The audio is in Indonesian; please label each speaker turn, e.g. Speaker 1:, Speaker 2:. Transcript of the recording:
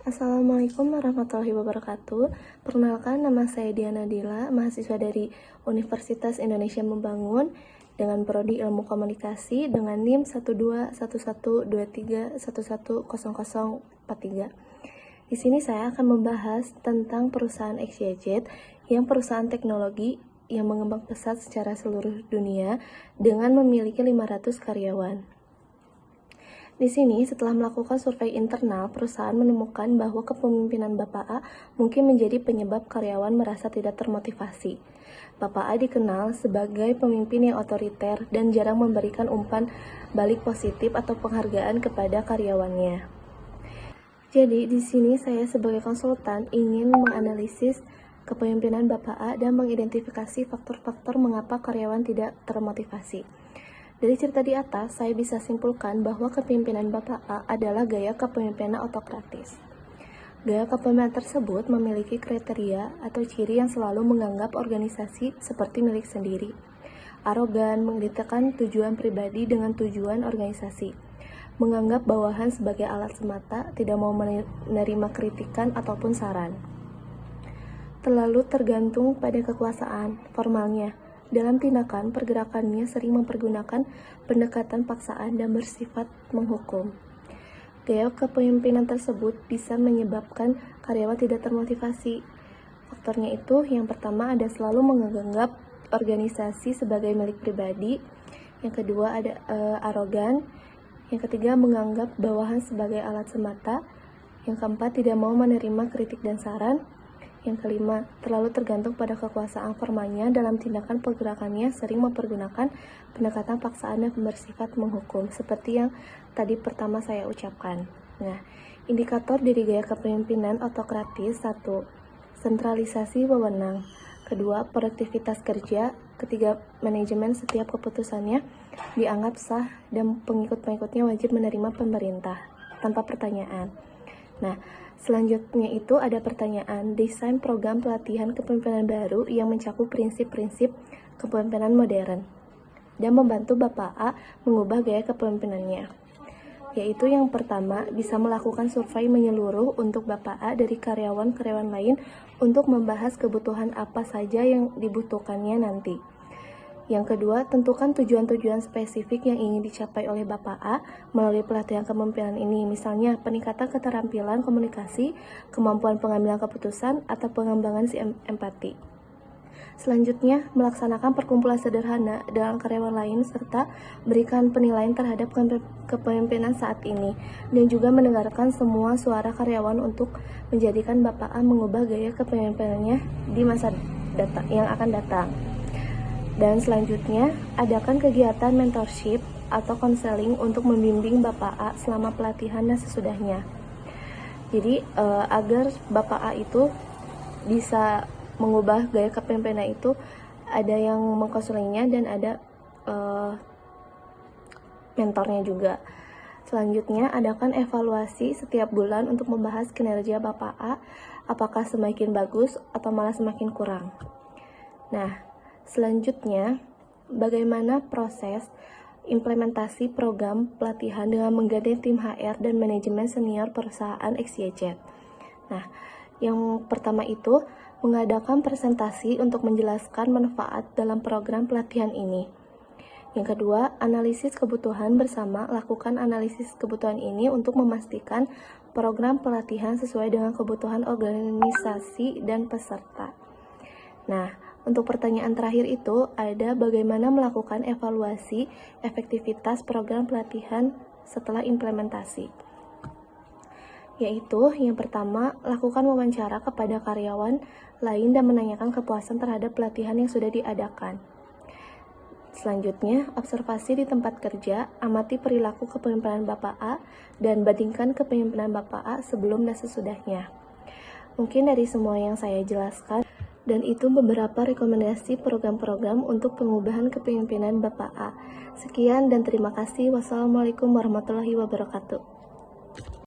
Speaker 1: Assalamualaikum warahmatullahi wabarakatuh. Perkenalkan, nama saya Diana Dila, mahasiswa dari Universitas Indonesia Membangun dengan prodi Ilmu Komunikasi dengan NIM 12113110043. Di sini saya akan membahas tentang perusahaan XYZ yang perusahaan teknologi yang mengembang pesat secara seluruh dunia dengan memiliki 500 karyawan. Di sini, setelah melakukan survei internal, perusahaan menemukan bahwa kepemimpinan Bapak A mungkin menjadi penyebab karyawan merasa tidak termotivasi. Bapak A dikenal sebagai pemimpin yang otoriter dan jarang memberikan umpan balik positif atau penghargaan kepada karyawannya. Jadi, di sini saya sebagai konsultan ingin menganalisis kepemimpinan Bapak A dan mengidentifikasi faktor-faktor mengapa karyawan tidak termotivasi. Dari cerita di atas, saya bisa simpulkan bahwa kepemimpinan Bapak A adalah gaya kepemimpinan otokratis. Gaya kepemimpinan tersebut memiliki kriteria atau ciri yang selalu menganggap organisasi seperti milik sendiri. Arogan, mengidentikan tujuan pribadi dengan tujuan organisasi. Menganggap bawahan sebagai alat semata, tidak mau menerima kritikan ataupun saran. Terlalu tergantung pada kekuasaan formalnya. Dalam tindakan, pergerakannya sering mempergunakan pendekatan paksaan dan bersifat menghukum. Gaya kepemimpinan tersebut bisa menyebabkan karyawan tidak termotivasi. Faktornya itu, yang pertama ada selalu menganggap organisasi sebagai milik pribadi. Yang kedua ada arogan. Yang ketiga menganggap bawahan sebagai alat semata. Yang keempat tidak mau menerima kritik dan saran. Yang kelima, terlalu tergantung pada kekuasaan formalnya dalam tindakan pergerakannya sering mempergunakan pendekatan paksaan dan bersifat menghukum, seperti yang tadi pertama saya ucapkan. Nah, indikator dari gaya kepemimpinan otokratis: 1. Sentralisasi wewenang. 2. Produktivitas kerja. 3. Manajemen setiap keputusannya dianggap sah dan pengikut-pengikutnya wajib menerima pemerintah tanpa pertanyaan. Nah, selanjutnya itu ada pertanyaan, desain program pelatihan kepemimpinan baru yang mencakup prinsip-prinsip kepemimpinan modern dan membantu Bapak A mengubah gaya kepemimpinannya. Yaitu yang pertama, bisa melakukan survei menyeluruh untuk Bapak A dari karyawan-karyawan lain untuk membahas kebutuhan apa saja yang dibutuhkannya nanti. Yang kedua, tentukan tujuan-tujuan spesifik yang ingin dicapai oleh Bapak A melalui pelatihan kepemimpinan ini, misalnya peningkatan keterampilan komunikasi, kemampuan pengambilan keputusan, atau pengembangan empati. Selanjutnya, melaksanakan perkumpulan sederhana dengan karyawan lain serta berikan penilaian terhadap kepemimpinan saat ini, dan juga mendengarkan semua suara karyawan untuk menjadikan Bapak A mengubah gaya kepemimpinannya di masa yang akan datang. Dan selanjutnya, adakan kegiatan mentorship atau konseling untuk membimbing Bapak A selama pelatihan dan sesudahnya. Jadi, agar Bapak A itu bisa mengubah gaya kepemimpinan itu, ada yang mengkonselingnya dan ada mentornya juga. Selanjutnya, adakan evaluasi setiap bulan untuk membahas kinerja Bapak A, apakah semakin bagus atau malah semakin kurang. Nah, selanjutnya, bagaimana proses implementasi program pelatihan dengan menggandeng tim HR dan manajemen senior perusahaan XYZ. Nah, yang pertama itu, mengadakan presentasi untuk menjelaskan manfaat dalam program pelatihan ini. Yang kedua, analisis kebutuhan bersama. Lakukan analisis kebutuhan ini untuk memastikan program pelatihan sesuai dengan kebutuhan organisasi dan peserta. Nah, untuk pertanyaan terakhir itu ada bagaimana melakukan evaluasi efektivitas program pelatihan setelah implementasi. Yaitu yang pertama, lakukan wawancara kepada karyawan lain dan menanyakan kepuasan terhadap pelatihan yang sudah diadakan. Selanjutnya, observasi di tempat kerja, amati perilaku kepemimpinan Bapak A dan bandingkan kepemimpinan Bapak A sebelum dan sesudahnya. Mungkin dari semua yang saya jelaskan, dan itu beberapa rekomendasi program-program untuk pengubahan kepemimpinan Bapak A. Sekian dan terima kasih. Wassalamualaikum warahmatullahi wabarakatuh.